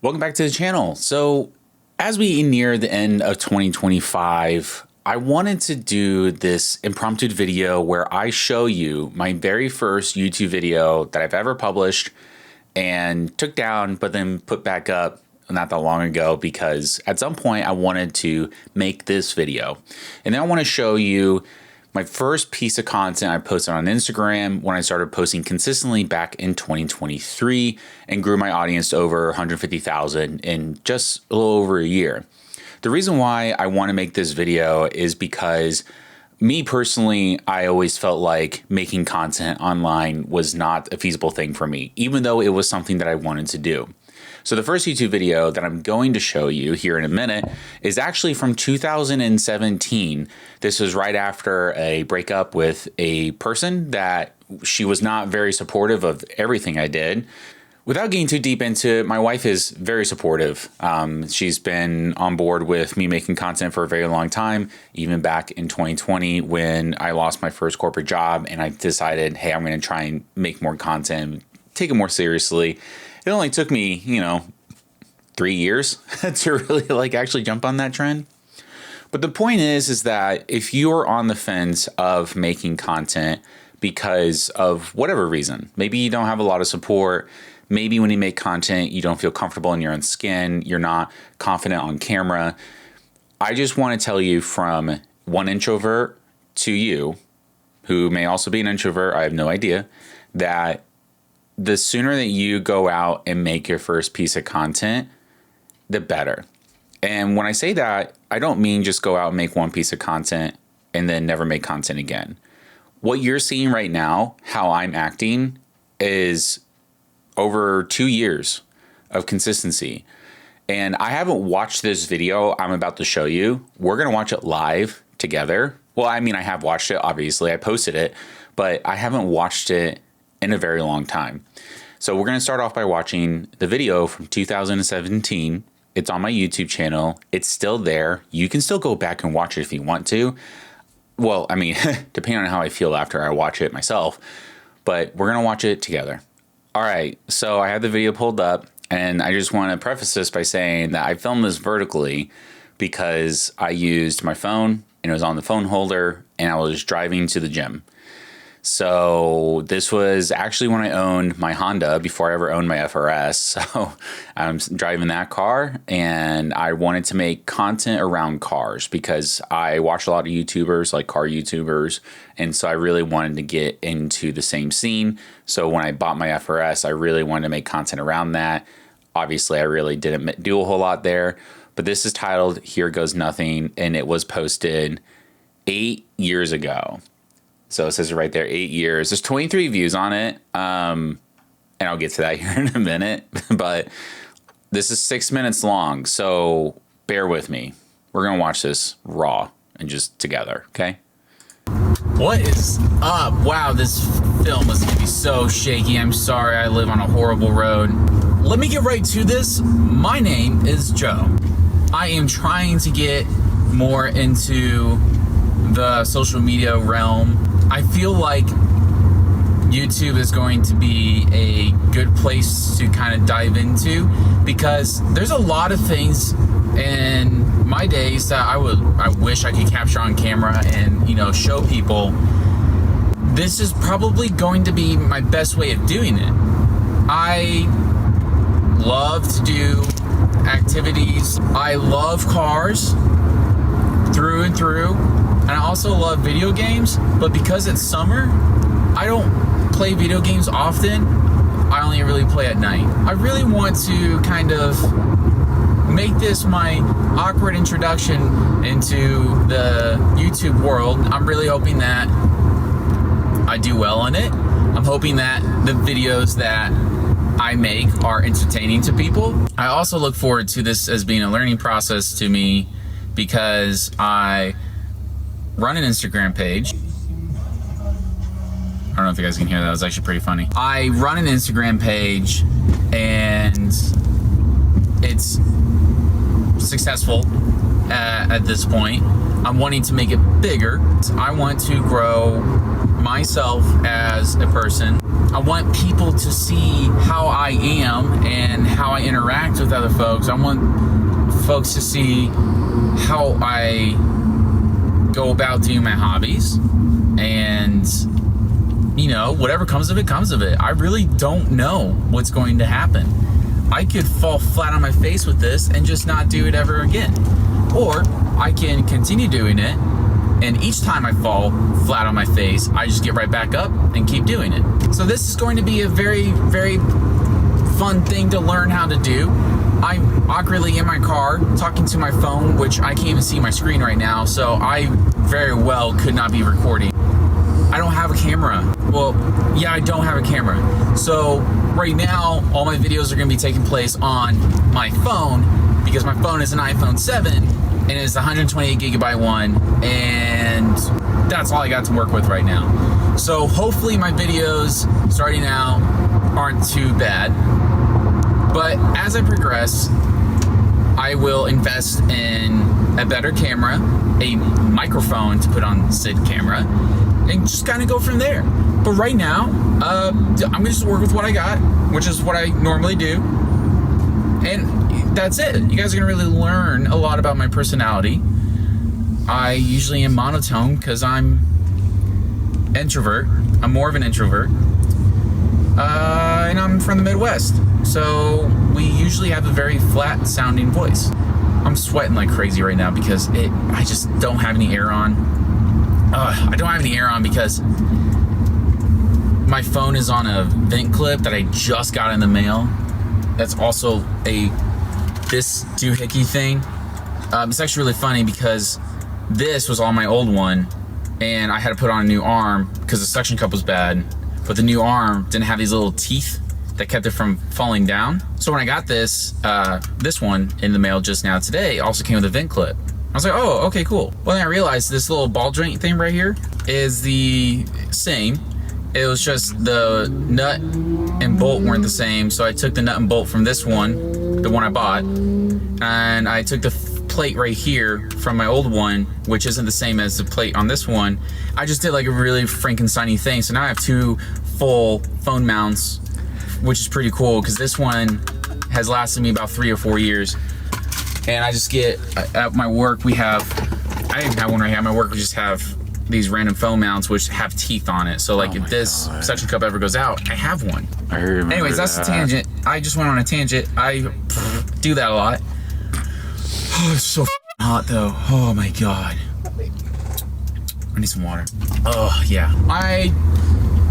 Welcome back to the channel. So as we near the end of 2025, I wanted to do this impromptu video where I show you my very first YouTube video that I've ever published and took down, but then put back up not that long ago, because at some point I wanted to make this video. And then I want to show you my first piece of content I posted on Instagram when I started posting consistently back in 2023 and grew my audience to over 150,000 in just a little over a year. The reason why I want to make this video is because me personally, I always felt like making content online was not a feasible thing for me, even though it was something that I wanted to do. So the first YouTube video that I'm going to show you here in a minute is actually from 2017. This was right after a breakup with a person that she was not very supportive of everything I did. Without getting too deep into it, my wife is very supportive. She's been on board with me making content for a very long time, even back in 2020 when I lost my first corporate job and I decided, hey, I'm going to try and make more content, take it more seriously. It only took me, 3 years to really actually jump on that trend. But the point is that if you're on the fence of making content because of whatever reason, maybe you don't have a lot of support, maybe when you make content, you don't feel comfortable in your own skin, you're not confident on camera. I just want to tell you from one introvert to you, who may also be an introvert, I have no idea, that the sooner that you go out and make your first piece of content, the better. And when I say that, I don't mean just go out and make one piece of content and then never make content again. What you're seeing right now, how I'm acting, is over 2 years of consistency. And I haven't watched this video I'm about to show you. We're going to watch it live together. Well, I mean, I have watched it, obviously. I posted it, but I haven't watched it in a very long time. So we're going to start off by watching the video from 2017. It's on my YouTube channel. It's still there. You can still go back and watch it if you want to. Well, I mean, depending on how I feel after I watch it myself, but we're going to watch it together. All right. So I have the video pulled up, and I just want to preface this by saying that I filmed this vertically because I used my phone and it was on the phone holder and I was driving to the gym. So this was actually when I owned my Honda before I ever owned my FRS. So I'm driving that car and I wanted to make content around cars because I watch a lot of YouTubers, like car YouTubers. And so I really wanted to get into the same scene. So when I bought my FRS, I really wanted to make content around that. Obviously, I really didn't do a whole lot there. But this is titled Here Goes Nothing, and it was posted 8 years ago. So it says right there, 8 years. There's 23 views on it. And I'll get to that here in a minute. But this is 6 minutes long. So bear with me. We're going to watch this raw and just together. Okay. What is up? Wow, this film is going to be so shaky. I'm sorry. I live on a horrible road. Let me get right to this. My name is Joe. I am trying to get more into the social media realm. I feel like YouTube is going to be a good place to kind of dive into because there's a lot of things in my days that I wish I could capture on camera and, show people. This is probably going to be my best way of doing it. I love to do activities. I love cars through and through. And I also love video games, but because it's summer, I don't play video games often. I only really play at night. I really want to kind of make this my awkward introduction into the YouTube world. I'm really hoping that I do well in it. I'm hoping that the videos that I make are entertaining to people. I also look forward to this as being a learning process to me because I run an Instagram page. I don't know if you guys can hear that. It was actually pretty funny. I run an Instagram page and it's successful at this point. I'm wanting to make it bigger. I want to grow myself as a person. I want people to see how I am and how I interact with other folks. I want folks to see how I go about doing my hobbies, and you know, whatever comes of it, comes of it. I really don't know what's going to happen. I could fall flat on my face with this and just not do it ever again. Or I can continue doing it, and each time I fall flat on my face, I just get right back up and keep doing it. So this is going to be a very, very fun thing to learn how to do. I'm awkwardly in my car talking to my phone, which I can't even see my screen right now, so I very well could not be recording. I don't have a camera. Well, yeah, I don't have a camera. So right now, all my videos are going to be taking place on my phone, because my phone is an iPhone 7 and it's the 128 gigabyte one, and that's all I got to work with right now. So hopefully my videos starting out aren't too bad, but as I progress, I will invest in a better camera, a microphone to put on said camera, and just kind of go from there. But right now, I'm gonna just work with what I got, which is what I normally do, and that's it. You guys are gonna really learn a lot about my personality. I usually am monotone because I'm introvert. I'm more of an introvert, and I'm from the Midwest, so we usually have a very flat sounding voice. I'm sweating like crazy right now because I just don't have any air on. I don't have any air on because my phone is on a vent clip that I just got in the mail. That's also this doohickey thing. It's actually really funny because this was on my old one, and I had to put on a new arm because the suction cup was bad, but the new arm didn't have these little teeth that kept it from falling down. So when I got this one in the mail just now today, it also came with a vent clip. I was like, oh, okay, cool. Well, then I realized this little ball joint thing right here is the same. It was just the nut and bolt weren't the same. So I took the nut and bolt from this one, the one I bought, and I took the plate right here from my old one, which isn't the same as the plate on this one. I just did like a really Frankenstein-y thing. So now I have two full phone mounts, which is pretty cool because this one has lasted me about 3 or 4 years. And I just get, at my work I even have one right here. At my work we just have these random phone mounts which have teeth on it. So like if this suction cup ever goes out, I have one. Anyways, that's a tangent. I just went on a tangent. I do that a lot. Oh, it's so hot though. Oh my God. I need some water. Oh yeah. I,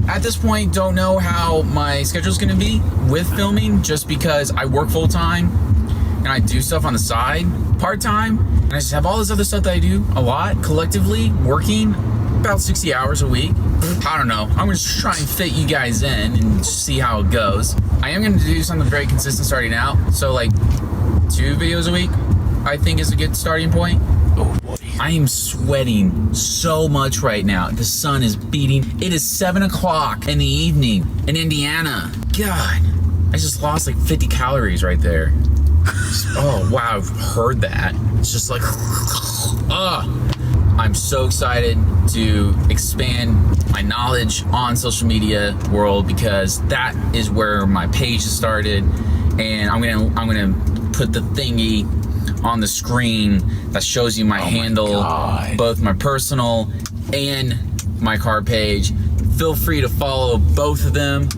at this point, don't know how my schedule's gonna be with filming, just because I work full time and I do stuff on the side part-time, and I just have all this other stuff that I do a lot, collectively working about 60 hours a week. I don't know. I'm just trying to fit you guys in and see how it goes. I am going to do something very consistent starting out, so like 2 videos a week I think is a good starting point. Oh boy. I am sweating so much right now. The sun is beating. It is 7 o'clock in the evening in Indiana. God, I just lost like 50 calories right there. Oh wow, I've heard that. It's just like, I'm so excited to expand my knowledge on social media world, because that is where my page started, and I'm gonna put the thingy on the screen that shows you my handle, both my personal and my car page. Feel free to follow both of them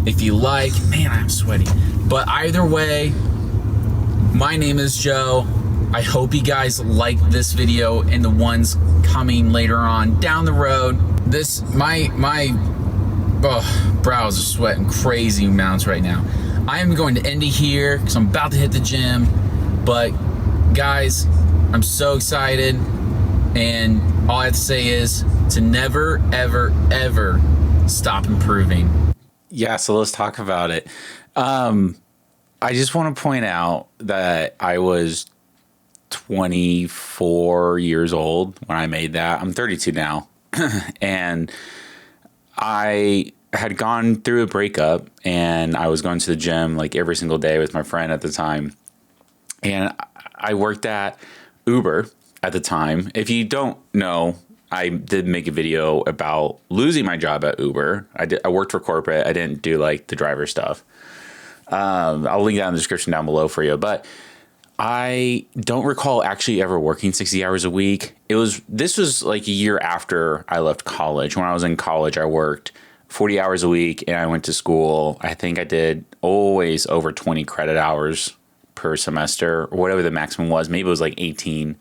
if you like. Man, I'm sweaty. But either way, my name is Joe. I hope you guys like this video and the ones coming later on down the road. This, my brows are sweating crazy amounts right now. I am going to end it here because I'm about to hit the gym. But guys, I'm so excited, and all I have to say is to never, ever, ever stop improving. Yeah, so let's talk about it. I just want to point out that I was 24 years old when I made that. I'm 32 now. And I had gone through a breakup, and I was going to the gym like every single day with my friend at the time. And I worked at Uber at the time. If you don't know, I did make a video about losing my job at Uber. I worked for corporate. I didn't do like the driver stuff. I'll link that in the description down below for you. But I don't recall actually ever working 60 hours a week. This was like a year after I left college. When I was in college, I worked 40 hours a week and I went to school. I think I did always over 20 credit hours per semester, or whatever the maximum was. Maybe it was like 18.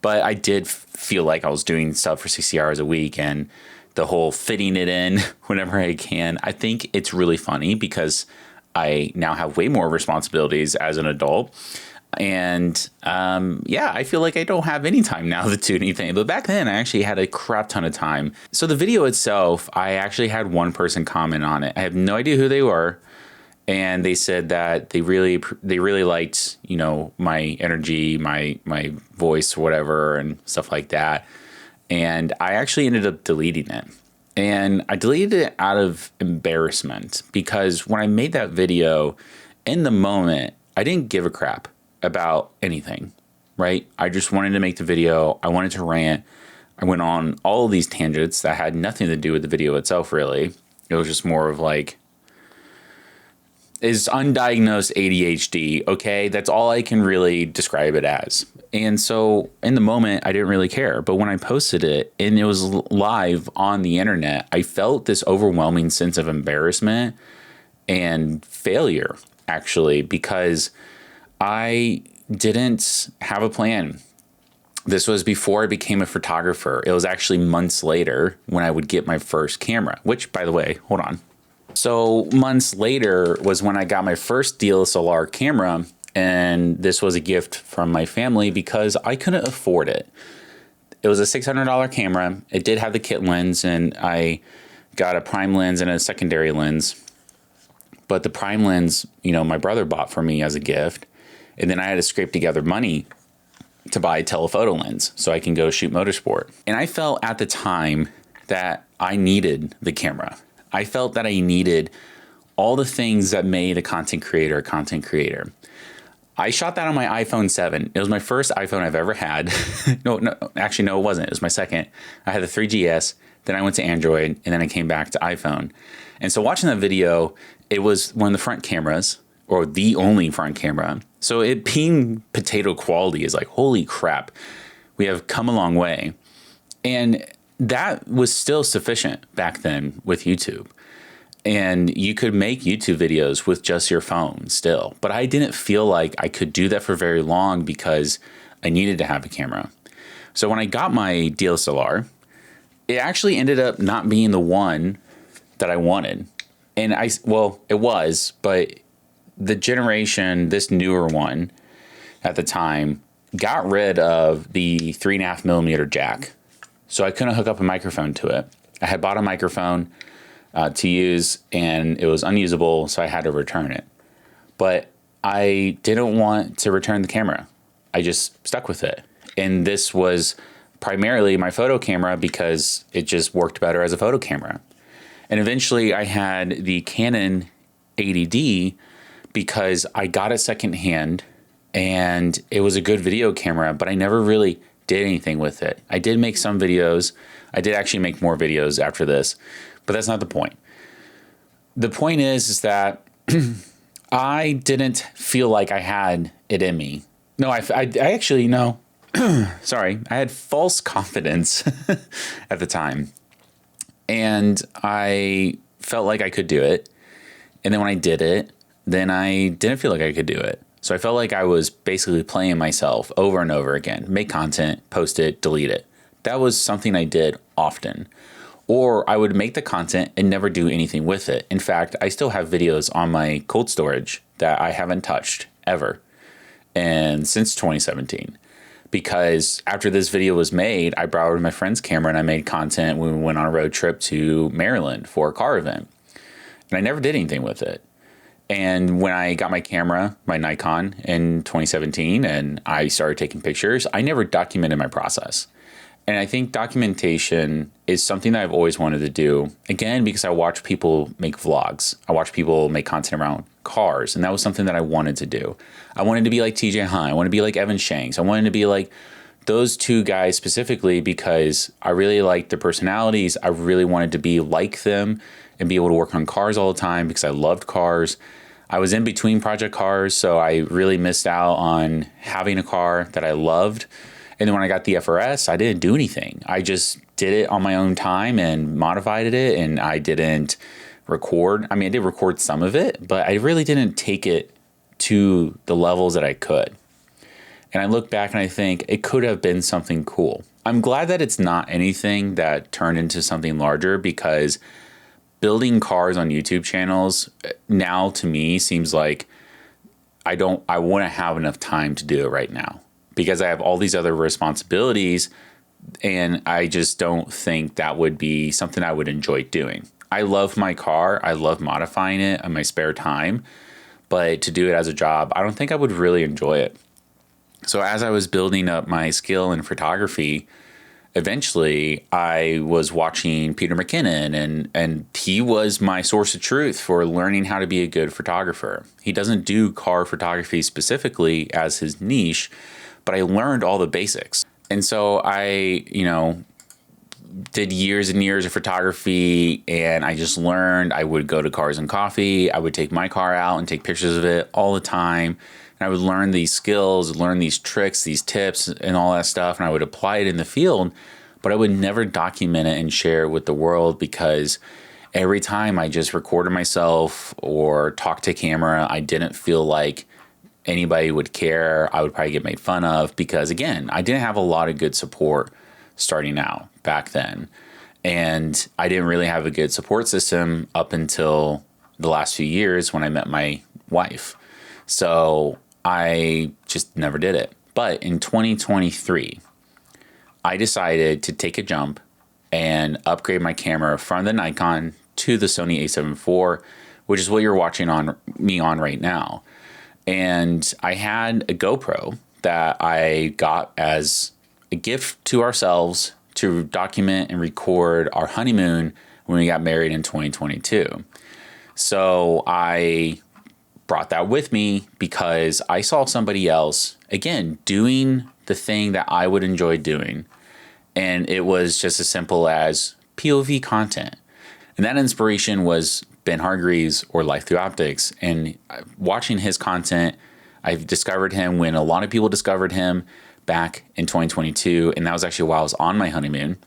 But I did feel like I was doing stuff for 60 hours a week, and the whole fitting it in whenever I can. I think it's really funny because I now have way more responsibilities as an adult. And I feel like I don't have any time now to do anything. But back then, I actually had a crap ton of time. So the video itself, I actually had one person comment on it. I have no idea who they were. And they said that they really liked, you know, my energy, my voice, or whatever, and stuff like that. And I actually ended up deleting it. And I deleted it out of embarrassment because when I made that video, in the moment, I didn't give a crap about anything, right? I just wanted to make the video. I wanted to rant. I went on all of these tangents that had nothing to do with the video itself, really. It was just more of like, is undiagnosed ADHD, okay? That's all I can really describe it as. And so in the moment, I didn't really care. But when I posted it and it was live on the internet, I felt this overwhelming sense of embarrassment and failure, actually, because I didn't have a plan. This was before I became a photographer. It was actually months later when I would get my first camera, which, by the way, hold on. So months later was when I got my first DSLR camera, and this was a gift from my family because I couldn't afford it. It was a $600 camera. It did have the kit lens, and I got a prime lens and a secondary lens. But the prime lens, you know, my brother bought for me as a gift, and then I had to scrape together money to buy a telephoto lens so I can go shoot motorsport. And I felt at the time that I needed the camera. I felt that I needed all the things that made a content creator a content creator. I shot that on my iPhone 7. It was my first iPhone I've ever had. No, actually, no, it wasn't. It was my second. I had the 3GS, then I went to Android, and then I came back to iPhone. And so watching that video, it was one of the front cameras, or the only front camera. So it being potato quality is like, holy crap, we have come a long way. And that was still sufficient back then with YouTube. And you could make YouTube videos with just your phone still. But I didn't feel like I could do that for very long because I needed to have a camera. So when I got my DSLR, it actually ended up not being the one that I wanted. And it was, but the generation, this newer one at the time, got rid of the 3.5mm jack. So I couldn't hook up a microphone to it. I had bought a microphone to use, and it was unusable, so I had to return it. But I didn't want to return the camera. I just stuck with it. And this was primarily my photo camera because it just worked better as a photo camera. And eventually I had the Canon 80D because I got it secondhand, and it was a good video camera, but I never really did anything with it. I did make some videos. I did actually make more videos after this, but that's not the point. The point is that I didn't feel like I had it in me. No, I actually, no, sorry. I had false confidence at the time, and I felt like I could do it. And then when I did it, then I didn't feel like I could do it. So I felt like I was basically playing myself over and over again. Make content, post it, delete it. That was something I did often. Or I would make the content and never do anything with it. In fact, I still have videos on my cold storage that I haven't touched ever, and since 2017. Because after this video was made, I borrowed my friend's camera and I made content when we went on a road trip to Maryland for a car event. And I never did anything with it. And when I got my camera, my Nikon, in 2017, and I started taking pictures, I never documented my process. And I think documentation is something that I've always wanted to do. Again, because I watch people make vlogs. I watch people make content around cars. And that was something that I wanted to do. I wanted to be like TJ Hunt. I wanted to be like Evan Shanks. I wanted to be like those two guys specifically because I really liked their personalities. I really wanted to be like them and be able to work on cars all the time because I loved cars. I was in between project cars, so I really missed out on having a car that I loved. And then when I got the FRS, I didn't do anything. I just did it on my own time and modified it, and I didn't record. I mean, I did record some of it, but I really didn't take it to the levels that I could. And I look back and I think it could have been something cool. I'm glad that it's not anything that turned into something larger, because building cars on YouTube channels now to me seems like I wouldn't have enough time to do it right now because I have all these other responsibilities, and I just don't think that would be something I would enjoy doing. I love my car. I love modifying it in my spare time, but to do it as a job, I don't think I would really enjoy it. So as I was building up my skill in photography, eventually I was watching Peter McKinnon, and he was my source of truth for learning how to be a good photographer. He doesn't do car photography specifically as his niche, but I learned all the basics. And so I, did years and years of photography, and I just learned. I would go to Cars and Coffee. I would take my car out and take pictures of it all the time. And I would learn these skills, learn these tricks, these tips, and all that stuff, and I would apply it in the field, but I would never document it and share it with the world because every time I just recorded myself or talked to camera, I didn't feel like anybody would care. I would probably get made fun of because, again, I didn't have a lot of good support starting out back then. And I didn't really have a good support system up until the last few years when I met my wife. So I just never did it. But in 2023, I decided to take a jump and upgrade my camera from the Nikon to the Sony a7 IV, which is what you're watching me on right now. And I had a GoPro that I got as a gift to ourselves to document and record our honeymoon when we got married in 2022. So I brought that with me because I saw somebody else, again, doing the thing that I would enjoy doing. And it was just as simple as POV content. And that inspiration was Ben Hargreaves or Life Through Optics. And watching his content, I've discovered him when a lot of people discovered him back in 2022. And that was actually while I was on my honeymoon.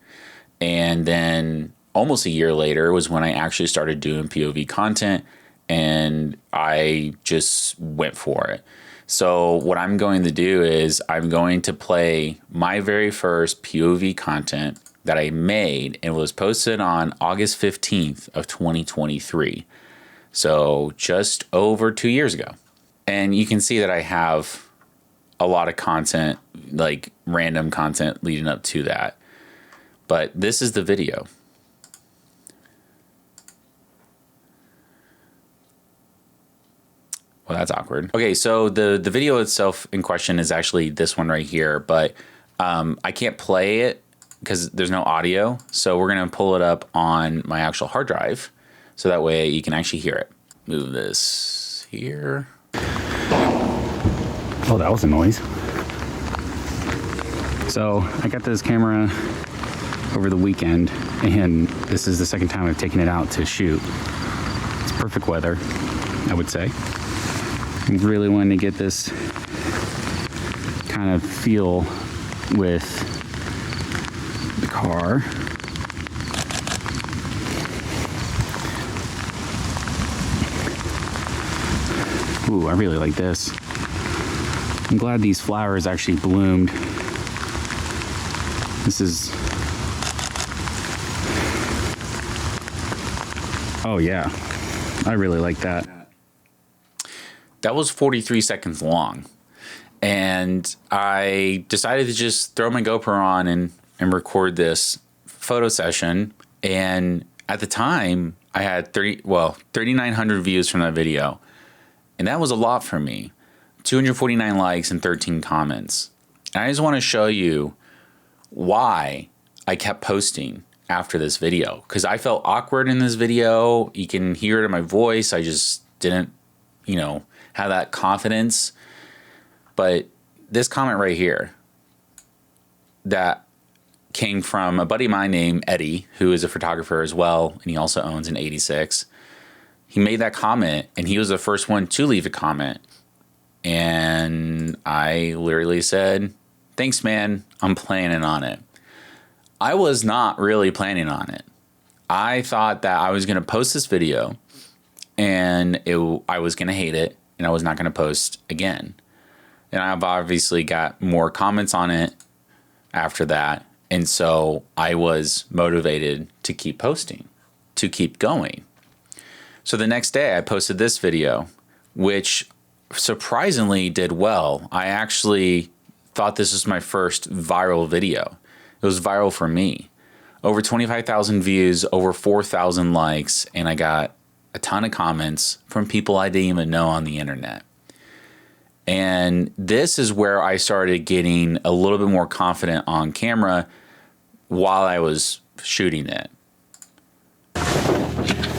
And then almost a year later was when I actually started doing POV content, and I just went for it. So what I'm going to do is I'm going to play my very first POV content that I made and was posted on August 15th of 2023. So just over 2 years ago. And you can see that I have a lot of content, like random content leading up to that. But this is the video. Well, that's awkward. Okay, so the video itself in question is actually this one right here, but I can't play it because there's no audio. So we're gonna pull it up on my actual hard drive, so that way you can actually hear it. Move this here. Oh, that was a noise. So I got this camera over the weekend, and this is the second time I've taken it out to shoot. It's perfect weather, I would say. I really wanted to get this kind of feel with the car. Ooh, I really like this. I'm glad these flowers actually bloomed. This is... Oh yeah, I really like that. That was 43 seconds long. And I decided to just throw my GoPro on and record this photo session. And at the time, I had 3,900 views from that video. And that was a lot for me. 249 likes and 13 comments. And I just want to show you why I kept posting after this video. Because I felt awkward in this video. You can hear it in my voice. I just didn't, have that confidence. But this comment right here, that came from a buddy of mine named Eddie, who is a photographer as well, and he also owns an 86. He made that comment, and he was the first one to leave a comment. And I literally said, "Thanks, man. I'm planning on it." I was not really planning on it. I thought that I was going to post this video, and I was going to hate it, and I was not going to post again. And I've obviously got more comments on it after that. And so I was motivated to keep posting, to keep going. So the next day I posted this video, which surprisingly did well. I actually thought this was my first viral video. It was viral for me. Over 25,000 views, over 4,000 likes, and I got a ton of comments from people I didn't even know on the internet. And this is where I started getting a little bit more confident on camera while I was shooting it.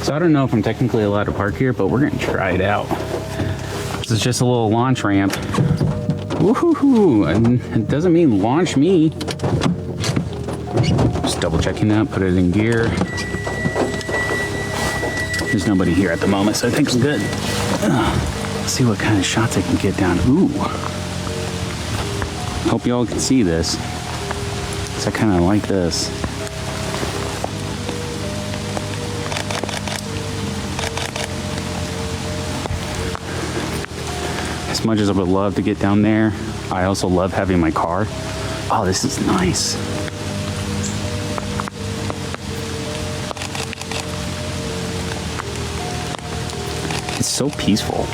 So I don't know if I'm technically allowed to park here, but we're going to try it out. This is just a little launch ramp. Woohoo! And it doesn't mean launch me. Just double checking that, put it in gear. There's nobody here at the moment, so I think I'm good. Let's see what kind of shots I can get down. Ooh. Hope y'all can see this. So I kind of like this. As much as I would love to get down there, I also love having my car. Oh, this is nice. It's so peaceful.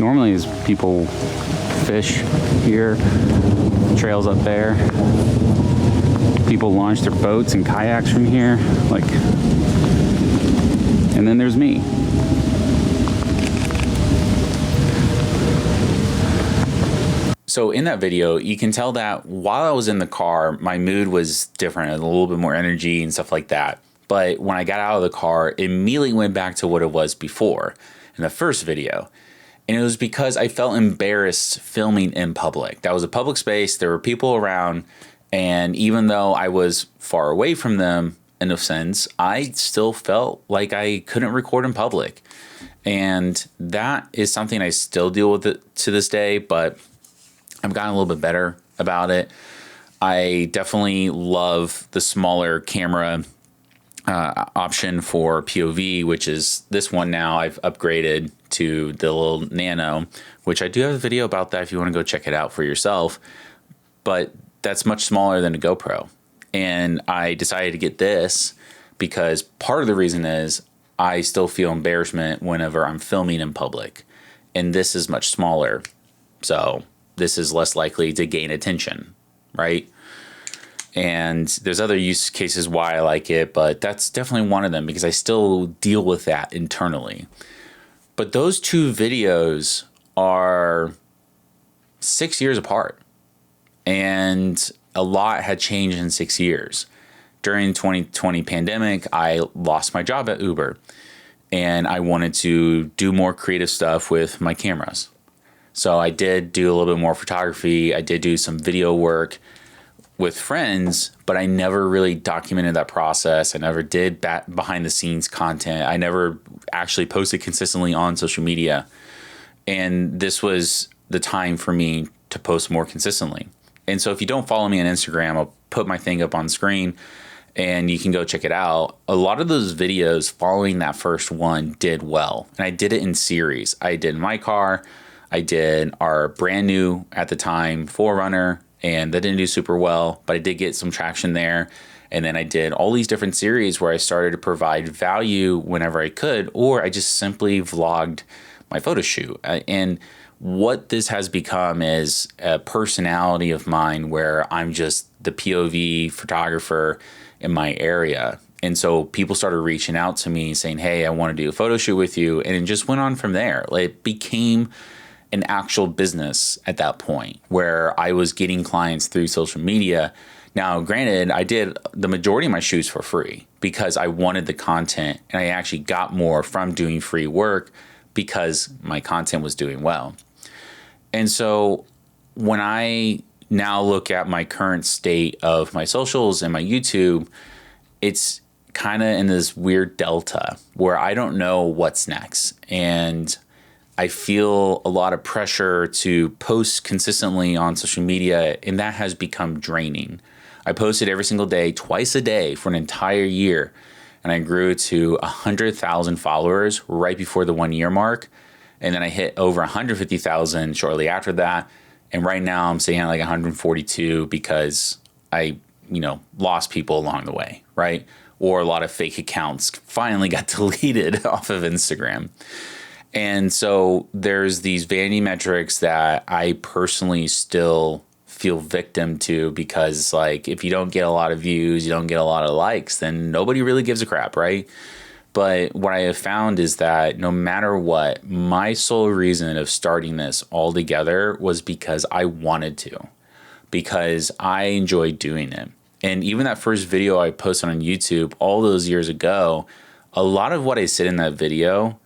Normally, as people fish here, trails up there, people launch their boats and kayaks from here, like, and then there's me. So in that video, you can tell that while I was in the car, my mood was different, a little bit more energy and stuff like that. But when I got out of the car, it immediately went back to what it was before in the first video. And it was because I felt embarrassed filming in public. That was a public space. There were people around. And even though I was far away from them, in a sense, I still felt like I couldn't record in public. And that is something I still deal with it to this day, but I've gotten a little bit better about it. I definitely love the smaller camera option for POV, which is this one now. I've upgraded to the little Nano, which I do have a video about that if you want to go check it out for yourself. But that's much smaller than a GoPro. And I decided to get this because part of the reason is I still feel embarrassment whenever I'm filming in public. And this is much smaller. So this is less likely to gain attention, right? And there's other use cases why I like it, but that's definitely one of them because I still deal with that internally. But those two videos are 6 years apart, and a lot had changed in 6 years. During the 2020 pandemic, I lost my job at Uber, and I wanted to do more creative stuff with my cameras. So I did do a little bit more photography. I did do some video work with friends, but I never really documented that process. I never did behind the scenes content. I never actually posted consistently on social media. And this was the time for me to post more consistently. And so if you don't follow me on Instagram, I'll put my thing up on screen and you can go check it out. A lot of those videos following that first one did well. And I did it in series. I did my car. I did our brand new at the time 4Runner, and that didn't do super well, but I did get some traction there. And then I did all these different series where I started to provide value whenever I could, or I just simply vlogged my photo shoot. And what this has become is a personality of mine where I'm just the POV photographer in my area. And so people started reaching out to me saying, hey, I want to do a photo shoot with you. And it just went on from there. Like, it became an actual business at that point where I was getting clients through social media. Now, granted, I did the majority of my shoots for free because I wanted the content, and I actually got more from doing free work because my content was doing well. And so when I now look at my current state of my socials and my YouTube, it's kind of in this weird delta where I don't know what's next. And I feel a lot of pressure to post consistently on social media, and that has become draining. I posted every single day, twice a day for an entire year, and I grew to 100,000 followers right before the 1 year mark. And then I hit over 150,000 shortly after that. And right now I'm sitting at like 142 because I, lost people along the way, right? Or a lot of fake accounts finally got deleted off of Instagram. And so there's these vanity metrics that I personally still feel victim to, because like if you don't get a lot of views, you don't get a lot of likes, then nobody really gives a crap, right? But what I have found is that no matter what, my sole reason of starting this all together was because I wanted to, because I enjoyed doing it. And even that first video I posted on YouTube all those years ago, a lot of what I said in that video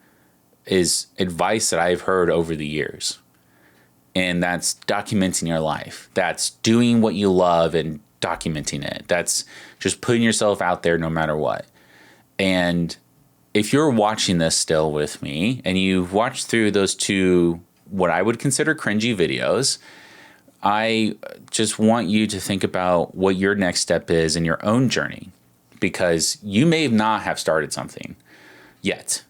is advice that I've heard over the years. And that's documenting your life. That's doing what you love and documenting it. That's just putting yourself out there no matter what. And if you're watching this still with me and you've watched through those two, what I would consider cringy videos, I just want you to think about what your next step is in your own journey, because you may not have started something yet,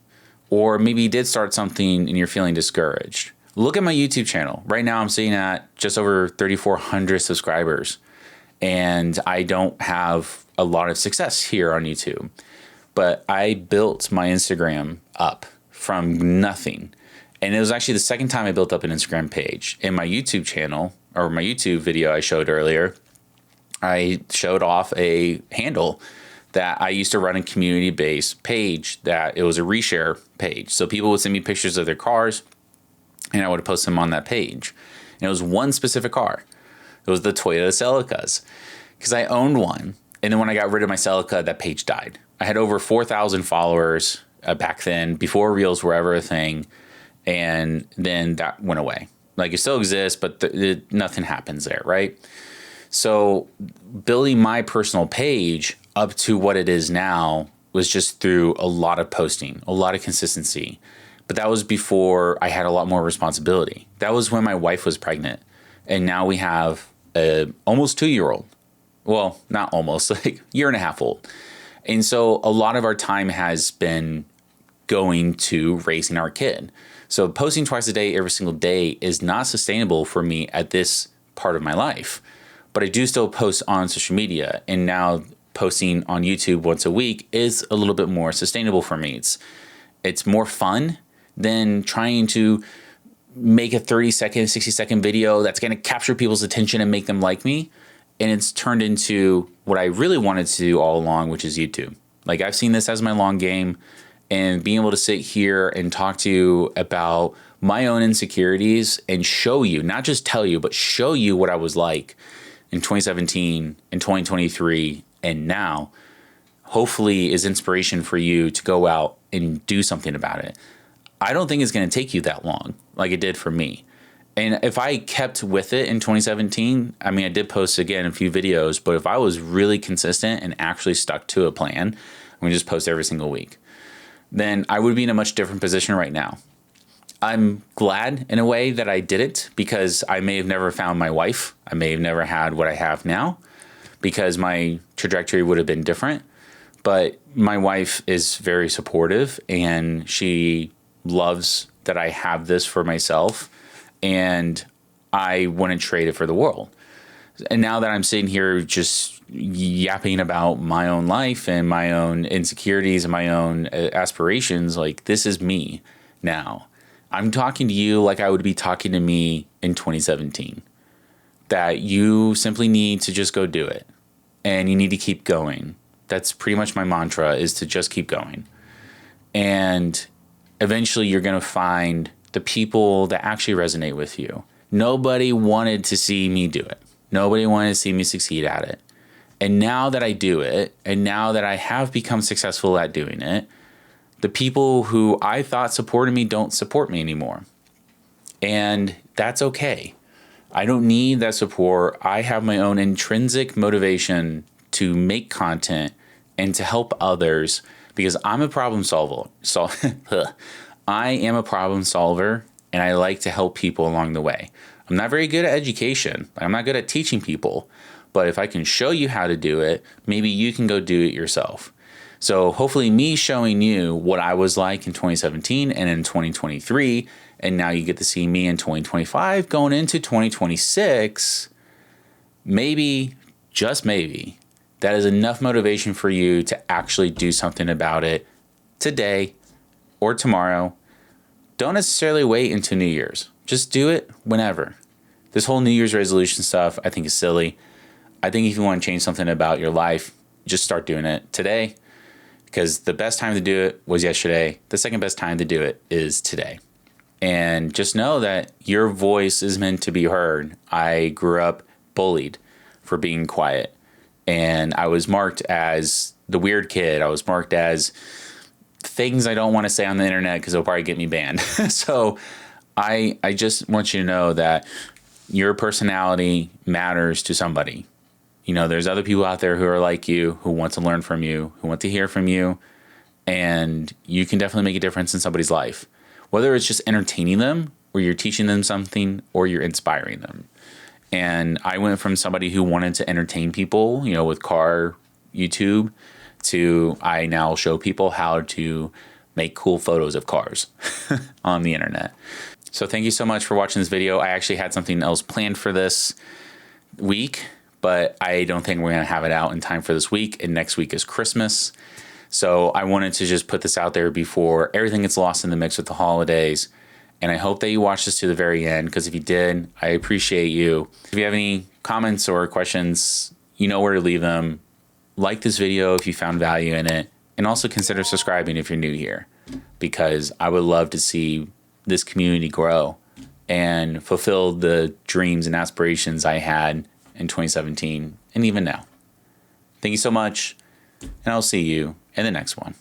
or maybe you did start something and you're feeling discouraged. Look at my YouTube channel. Right now I'm sitting at just over 3,400 subscribers, and I don't have a lot of success here on YouTube. But I built my Instagram up from nothing. And it was actually the second time I built up an Instagram page. In my YouTube channel, or my YouTube video I showed earlier, I showed off a handle that I used to run a community-based page, that it was a reshare page. So people would send me pictures of their cars, and I would post them on that page. And it was one specific car. It was the Toyota Celicas, because I owned one. And then when I got rid of my Celica, that page died. I had over 4,000 followers back then, before Reels were ever a thing. And then that went away. Like, it still exists, but nothing happens there, right? So building my personal page up to what it is now was just through a lot of posting, a lot of consistency. But that was before I had a lot more responsibility. That was when my wife was pregnant. And now we have a almost 2-year-old. Well, not almost, like year and a half old. And so a lot of our time has been going to raising our kid. So posting twice a day, every single day, is not sustainable for me at this part of my life. But I do still post on social media. And now posting on YouTube once a week is a little bit more sustainable for me. It's more fun than trying to make a 30-second, 60-second video that's going to capture people's attention and make them like me. And it's turned into what I really wanted to do all along, which is YouTube. Like, I've seen this as my long game, and being able to sit here and talk to you about my own insecurities and show you, not just tell you, but show you what I was like in 2017, in 2023, and now, hopefully is inspiration for you to go out and do something about it. I don't think it's going to take you that long, like it did for me. And if I kept with it in 2017, I mean, I did post again a few videos, but if I was really consistent and actually stuck to a plan, I'm going to just post every single week, then I would be in a much different position right now. I'm glad in a way that I did it, because I may have never found my wife. I may have never had what I have now, because my trajectory would have been different. But my wife is very supportive, and she loves that I have this for myself, and I wouldn't trade it for the world. And now that I'm sitting here just yapping about my own life and my own insecurities and my own aspirations, like, this is me now. I'm talking to you like I would be talking to me in 2017. That you simply need to just go do it. And you need to keep going. That's pretty much my mantra, is to just keep going. And eventually you're going to find the people that actually resonate with you. Nobody wanted to see me do it. Nobody wanted to see me succeed at it. And now that I do it, and now that I have become successful at doing it, the people who I thought supported me don't support me anymore. And that's okay. I don't need that support. I have my own intrinsic motivation to make content and to help others because I'm a problem solver. So I am a problem solver and I like to help people along the way. I'm not very good at education. I'm not good at teaching people, but if I can show you how to do it, maybe you can go do it yourself. So hopefully me showing you what I was like in 2017 and in 2023, and now you get to see me in 2025 going into 2026, maybe, just maybe, that is enough motivation for you to actually do something about it today or tomorrow. Don't necessarily wait until New Year's. Just do it whenever. This whole New Year's resolution stuff I think is silly. I think if you want to change something about your life, just start doing it today. Because the best time to do it was yesterday. The second best time to do it is today. And just know that your voice is meant to be heard. I grew up bullied for being quiet. And I was marked as the weird kid. I was marked as things I don't want to say on the internet because it'll probably get me banned. So I just want you to know that your personality matters to somebody. You know, there's other people out there who are like you, who want to learn from you, who want to hear from you, and you can definitely make a difference in somebody's life. Whether it's just entertaining them, or you're teaching them something, or you're inspiring them. And I went from somebody who wanted to entertain people, you know, with car YouTube, to I now show people how to make cool photos of cars on the internet. So thank you so much for watching this video. I actually had something else planned for this week, but I don't think we're going to have it out in time for this week, and next week is Christmas. So I wanted to just put this out there before everything gets lost in the mix with the holidays, and I hope that you watch this to the very end, because if you did, I appreciate you. If you have any comments or questions, you know where to leave them. Like this video if you found value in it, and also consider subscribing if you're new here, because I would love to see this community grow and fulfill the dreams and aspirations I had in 2017 and even now. Thank you so much, and I'll see you in the next one.